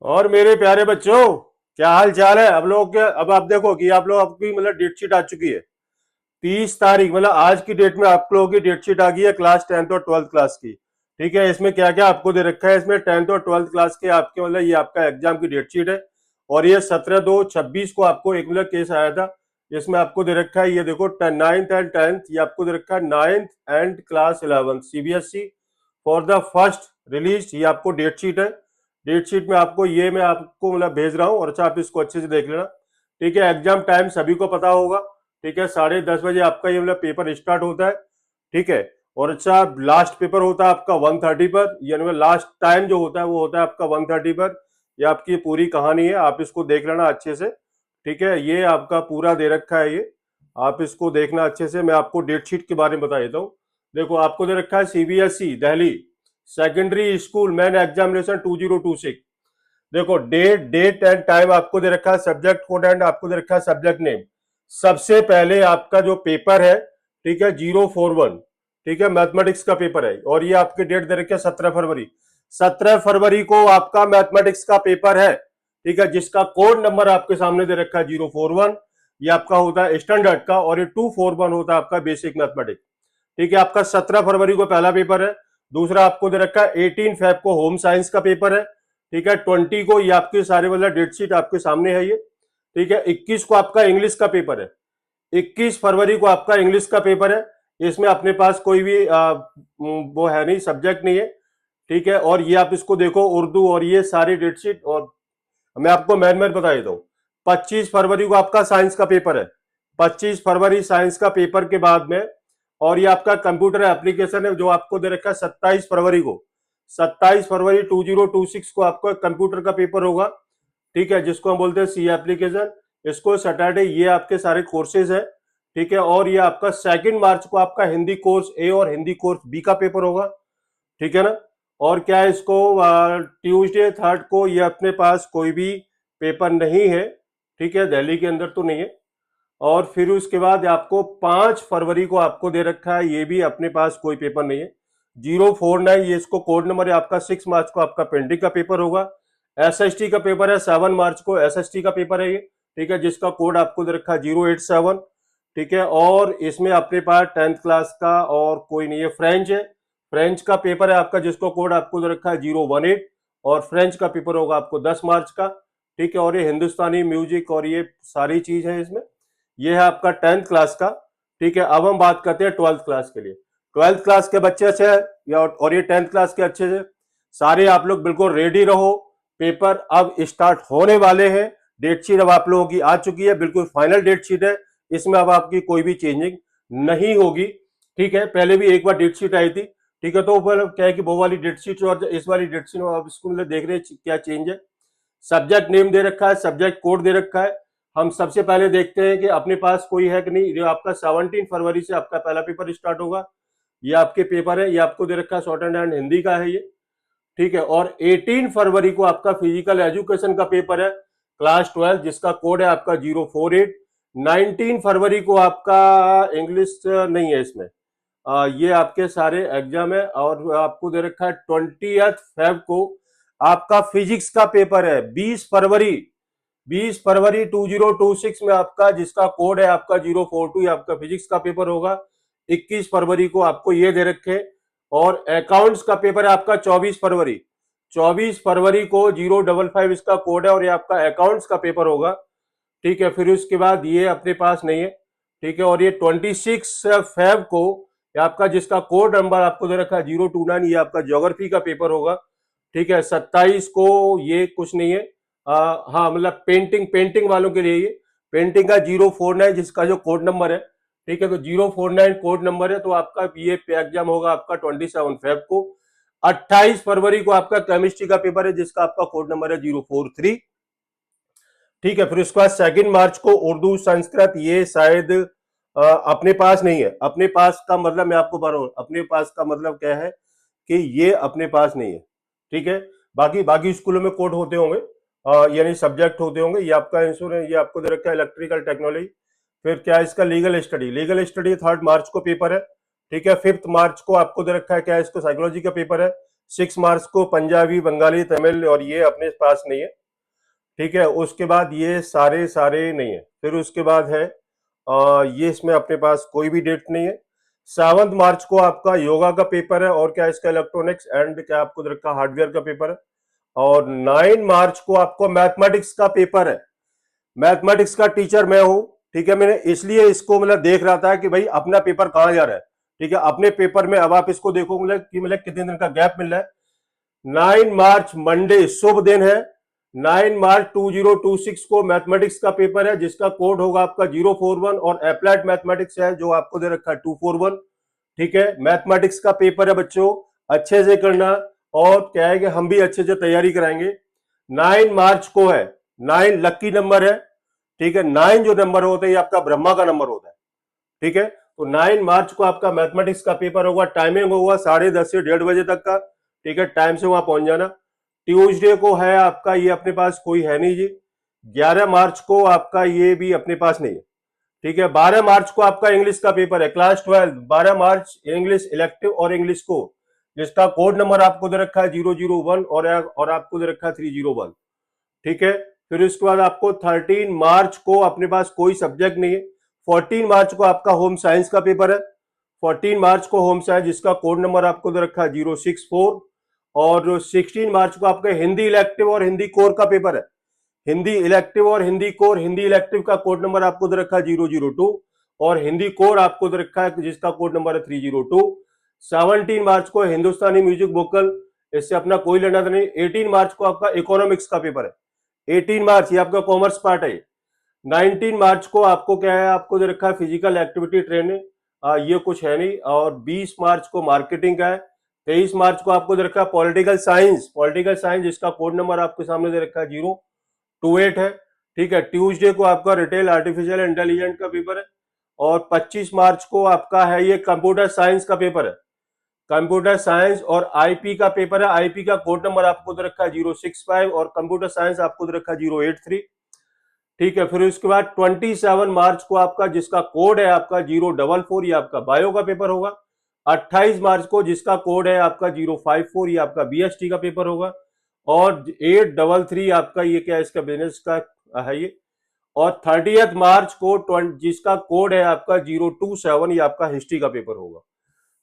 और मेरे प्यारे बच्चों, क्या हाल चाल है? अब लोग के अब आप देखो कि आप लोग आपकी मतलब डेट शीट आ चुकी है। 30 तारीख मतलब आज की डेट में आप लोगों की डेट शीट आ गई है क्लास 10th और 12th क्लास की। ठीक है, इसमें क्या क्या आपको दे रखा है? इसमें 10th और 12th क्लास के आपके मतलब ये आपका एग्जाम की डेट शीट है। और ये 17/2/26 को आपको एक मतलब केस आया था, जिसमें आपको दे रखा है, ये देखो 9th एंड 10th, ये आपको दे रखा है 9th and class 11 CBSE for the first release. ये आपको डेट शीट है। डेट शीट में आपको ये मैं आपको मतलब भेज रहा हूँ, और अच्छा आप इसको अच्छे से देख लेना। ठीक है, एग्जाम टाइम सभी को पता होगा। ठीक है, 10:30 बजे आपका ये मतलब पेपर स्टार्ट होता है। ठीक है, और अच्छा लास्ट पेपर होता है आपका 1:30 पर, यानी लास्ट टाइम जो होता है वो होता है आपका 1:30 पर। ये आपकी पूरी कहानी है, आप इसको देख लेना अच्छे से। ठीक है, ये आपका पूरा दे रखा है ये, आप इसको देखना अच्छे से। मैं आपको डेट शीट के बारे में बता देता हूँ। देखो, आपको दे रखा है CBSE Delhi secondary school man examination 2026। देखो, डेट डेट एंड टाइम आपको दे रखा है, सब्जेक्ट कोड एंड आपको दे रखा है सब्जेक्ट नेम। सबसे पहले आपका जो पेपर है, ठीक है, 041, ठीक है, मैथमेटिक्स का पेपर है। और ये आपकी डेट दे रखी है 17 फरवरी। 17 फरवरी को आपका मैथमेटिक्स का पेपर है। ठीक है, जिसका कोड नंबर आपके सामने दे रखा है 041। ये आपका होता है स्टैंडर्ड का, और ये 241 होता है आपका बेसिक मैथमेटिक्स। ठीक है, आपका 17 फरवरी को पहला पेपर है। दूसरा आपको दे रखा है 18 फेब को होम साइंस का पेपर है। ठीक है, 20 को ये आपके सारे मतलब डेट शीट आपके सामने है ये। ठीक है, 21 को आपका इंग्लिश का पेपर है। 21 फरवरी को आपका इंग्लिश का पेपर है। इसमें अपने पास कोई भी वो है नहीं, सब्जेक्ट नहीं है। ठीक है, और ये आप इसको देखो उर्दू, और ये सारी डेट शीट। और मैं आपको मैन मैन बता देता हूँ, 25 फरवरी को आपका साइंस का पेपर है। 25 फरवरी साइंस का पेपर के बाद में, और ये आपका कंप्यूटर एप्लीकेशन है जो आपको दे रखा है 27 फरवरी को। 27 फरवरी 2026 को आपको कंप्यूटर का पेपर होगा। ठीक है, जिसको हम बोलते हैं सी एप्लीकेशन। इसको सैटरडे ये आपके सारे कोर्सेज है। ठीक है, और ये आपका 2 मार्च को आपका हिंदी कोर्स ए और हिंदी कोर्स बी का पेपर होगा। ठीक है ना? और क्या है, इसको ट्यूसडे 3 को ये अपने पास कोई भी पेपर नहीं है। ठीक है, दिल्ली के अंदर तो नहीं है। और फिर उसके बाद आपको 5 फरवरी को आपको दे रखा है, ये भी अपने पास कोई पेपर नहीं है। 049 ये इसको कोड नंबर है आपका। 6 मार्च को आपका पेंटिंग का पेपर होगा। एसएसटी का पेपर है 7 मार्च को, एसएसटी का पेपर है ये। ठीक है, जिसका कोड आपको दे रखा है 087। ठीक है, और इसमें अपने पास 10th क्लास का और कोई नहीं है। फ्रेंच है, फ्रेंच का पेपर है आपका, जिसको कोड आपको दे रखा है 018। और फ्रेंच का पेपर होगा आपको 10 मार्च का। ठीक है, और ये हिंदुस्तानी म्यूजिक और ये सारी चीज है इसमें। ये है आपका 10th क्लास का। ठीक है, अब हम बात करते हैं 12th क्लास के लिए। 12th क्लास के बच्चे अच्छे हैं या, और ये 10th क्लास के अच्छे से सारे आप लोग बिल्कुल रेडी रहो। पेपर अब स्टार्ट होने वाले हैं। डेट शीट अब आप लोगों की आ चुकी है, बिल्कुल फाइनल डेट शीट है। इसमें अब आपकी कोई भी चेंजिंग नहीं होगी। ठीक है, पहले भी एक बार डेट शीट आई थी। ठीक है, तो क्या है कि वो वाली डेट शीट और इस वाली डेट शीट में आप इसको मतलब देख रहे हैं क्या चेंज है। सब्जेक्ट नेम दे रखा है, सब्जेक्ट कोड दे रखा है। हम सबसे पहले देखते हैं कि अपने पास कोई है कि नहीं। जो आपका 17 फरवरी से आपका पहला पेपर स्टार्ट होगा। ये आपके पेपर है, ये आपको दे रखा है शॉर्ट एंड हिंदी का है ये। ठीक है, और 18 फरवरी को आपका फिजिकल एजुकेशन का पेपर है क्लास 12, जिसका कोड है आपका 048। 19 फरवरी को आपका इंग्लिश नहीं है इसमें। ये आपके सारे एग्जाम है। और आपको दे रखा है 20 फेब को आपका फिजिक्स का पेपर है। 20 फरवरी 2026 में आपका, जिसका कोड है आपका 042, आपका फिजिक्स का पेपर होगा। 21 फरवरी को आपको ये दे रखे। और अकाउंट्स का पेपर है आपका 24 फरवरी। 24 फरवरी को 055 इसका कोड है, और ये आपका अकाउंट्स का पेपर होगा। ठीक है, फिर उसके बाद ये अपने पास नहीं है। ठीक है, और ये 26 फेब को ये आपका, जिसका कोड नंबर आपको दे रखा है 029, ये आपका ज्योग्राफी का पेपर होगा। ठीक है, 27 को ये कुछ नहीं है। हाँ, मतलब पेंटिंग पेंटिंग वालों के लिए ये पेंटिंग का 049, जिसका जो कोड नंबर है। ठीक है, तो 049 कोड नंबर है, तो आपका ये एग्जाम होगा आपका 27 फेब को। 28 फरवरी को आपका केमिस्ट्री का पेपर है, जिसका आपका कोड नंबर है 043। ठीक है, फिर उसके बाद 2 मार्च को उर्दू संस्कृत, ये शायद अपने पास नहीं है। अपने पास का मतलब मैं आपको बता रहा हूं, अपने पास का मतलब क्या है कि ये अपने पास नहीं है। ठीक है, बाकी बाकी स्कूलों में कोड होते होंगे, यानी सब्जेक्ट होते होंगे। ये आपका इंश्योरेंस, ये आपको दे रखा है इलेक्ट्रिकल टेक्नोलॉजी। फिर क्या है इसका, लीगल स्टडी 3 मार्च को पेपर है। ठीक है, 5 मार्च को आपको दे रखा है क्या है, इसको साइकोलॉजी का पेपर है। 6 मार्च को पंजाबी, बंगाली, तमिल और ये अपने पास नहीं है, ठीक है। उसके बाद ये सारे सारे नहीं है। फिर उसके बाद है ये इसमें अपने पास कोई भी डेट नहीं है। 7 मार्च को आपका योगा का पेपर है और क्या इसका इलेक्ट्रॉनिक्स एंड क्या आपको दे रखा हार्डवेयर का पेपर है। और 9 मार्च को आपको मैथमेटिक्स का पेपर है। मैथमेटिक्स का टीचर मैं हूं, ठीक है। मैंने इसलिए इसको मतलब देख रहा था कि भाई अपना पेपर कहाँ जा रहा है, ठीक है। अपने पेपर में अब आप इसको देखो मतलब कि मतलब कितने दिन का गैप मिल रहा है। 9 मार्च मंडे शुभ दिन है। 9 मार्च 2026 को मैथमेटिक्स का पेपर है जिसका कोड होगा आपका 041 और अप्लाइड मैथमेटिक्स है जो आपको दे रखा है 241, ठीक है। मैथमेटिक्स का पेपर है बच्चों, अच्छे से करना। और क्या है कि हम भी अच्छे से तैयारी कराएंगे। 9 मार्च को है, 9 लक्की नंबर है, ठीक है। 9 जो नंबर होता है ये आपका ब्रह्मा का नंबर होता है, ठीक है। तो 9 मार्च को आपका मैथमेटिक्स का पेपर होगा, टाइमिंग होगा 10:30 से 1:30 बजे तक का, ठीक है। टाइम से वहां पहुंच जाना। ट्यूसडे को है आपका ये अपने पास कोई है नहीं जी। 11 मार्च को आपका ये भी अपने पास नहीं है, ठीक है। 12 मार्च को आपका इंग्लिश का पेपर है, क्लास 12, 12 मार्च इंग्लिश इलेक्टिव और इंग्लिश को, जिसका कोड नंबर आपको दे रखा है 001 और आपको दे रखा है 301, ठीक है। फिर उसके बाद आपको 13 मार्च को अपने पास कोई सब्जेक्ट नहीं है। 14 मार्च को आपका होम साइंस का पेपर है। 14 मार्च को होम साइंस जिसका कोड नंबर आपको दे रखा है 064। और 16 मार्च को आपका हिंदी इलेक्टिव और हिंदी कोर का पेपर है। हिंदी इलेक्टिव और हिंदी कोर, हिंदी इलेक्टिव का कोड नंबर आपको दे रखा है 002 और हिंदी कोर आपको दे रखा है जिसका कोड नंबर है 302। 17 मार्च को हिंदुस्तानी म्यूजिक वोकल, इससे अपना कोई लेना देना नहीं। 18 मार्च को आपका इकोनॉमिक्स का पेपर है। 18 मार्च ये आपका कॉमर्स पार्ट है। 19 मार्च को आपको क्या है, आपको दे रखा है फिजिकल एक्टिविटी ट्रेनिंग, ये कुछ है नहीं। और 20 मार्च को मार्केटिंग का है। 23 मार्च को आपको दे रखा है पॉलिटिकल साइंस, पॉलिटिकल साइंस जिसका कोड नंबर आपके सामने दे रखा है 028 है, ठीक है। ट्यूसडे को आपका रिटेल आर्टिफिशियल इंटेलिजेंस का पेपर है। और 25 मार्च को आपका है ये कंप्यूटर साइंस का पेपर है। कंप्यूटर साइंस और आईपी का पेपर है। आईपी का कोड नंबर आपको दे रखा है 065 और कंप्यूटर साइंस आपको दे रखा है 083, ठीक है। फिर उसके बाद 27 मार्च को आपका जिसका कोड है आपका 044, ये आपका बायो का पेपर होगा। 28 मार्च को जिसका कोड है आपका 054, ये आपका बीएसटी का पेपर होगा। और 833 आपका ये क्या है, इसका बिजनेस का है ये। और 30 मार्च को जिसका कोड है आपका 027, ये आपका हिस्ट्री का पेपर होगा,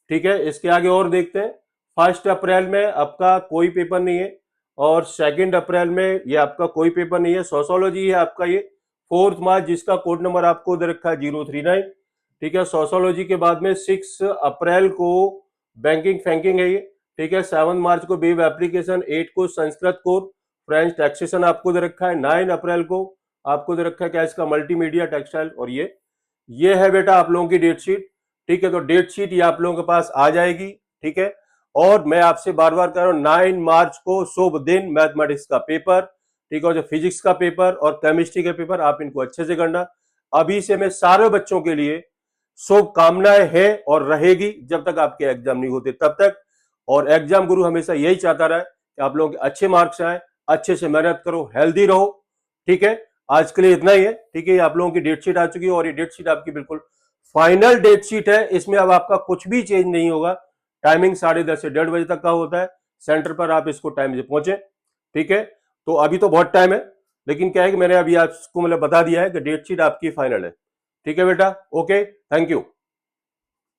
ठीक है। इसके आगे और देखते हैं। 1 अप्रैल में आपका कोई पेपर नहीं है और 2 अप्रैल में ये आपका कोई पेपर नहीं है। सोशोलॉजी है आपका ये। 4 मार्च जिसका कोड नंबर आपको दे रखा है 039, ठीक है। सोशोलॉजी के बाद में 6 अप्रैल को बैंकिंग फैंकिंग है ये, ठीक है। 7 मार्च को वेब एप्लीकेशन, 8 को संस्कृत कोर, फ्रेंच टैक्सेशन आपको दे रखा है। 9 अप्रैल को आपको दे रखा है क्या, इसका मल्टीमीडिया टेक्सटाइल। और ये है बेटा आप लोगों की डेट शीट, ठीक है। तो डेट शीट ये आप लोगों के पास आ जाएगी, ठीक है। और मैं आपसे बार बार कह रहा हूं 9 मार्च को शुभ दिन मैथमेटिक्स का पेपर, ठीक है। और जो फिजिक्स का पेपर और केमिस्ट्री के पेपर आप इनको अच्छे से करना। अभी से मैं सारे बच्चों के लिए शुभकामनाएं है और रहेगी जब तक आपके एग्जाम नहीं होते तब तक। और एग्जाम गुरु हमेशा यही चाहता रहा कि आप लोगों के अच्छे मार्क्स आए, अच्छे से मेहनत करो, हेल्दी रहो, ठीक है। आज के लिए इतना ही है, ठीक है। आप लोगों की डेट शीट आ चुकी है और ये डेट शीट आपकी बिल्कुल फाइनल डेट शीट है। इसमें अब आपका कुछ भी चेंज नहीं होगा। टाइमिंग 10:30 से 1:30 बजे तक का होता है। सेंटर पर आप इसको टाइम से पहुंचे, ठीक है। तो अभी तो बहुत टाइम है, लेकिन क्या है कि मैंने अभी आपको मतलब बता दिया है कि डेट शीट आपकी फाइनल है, ठीक है बेटा। Okay, thank you.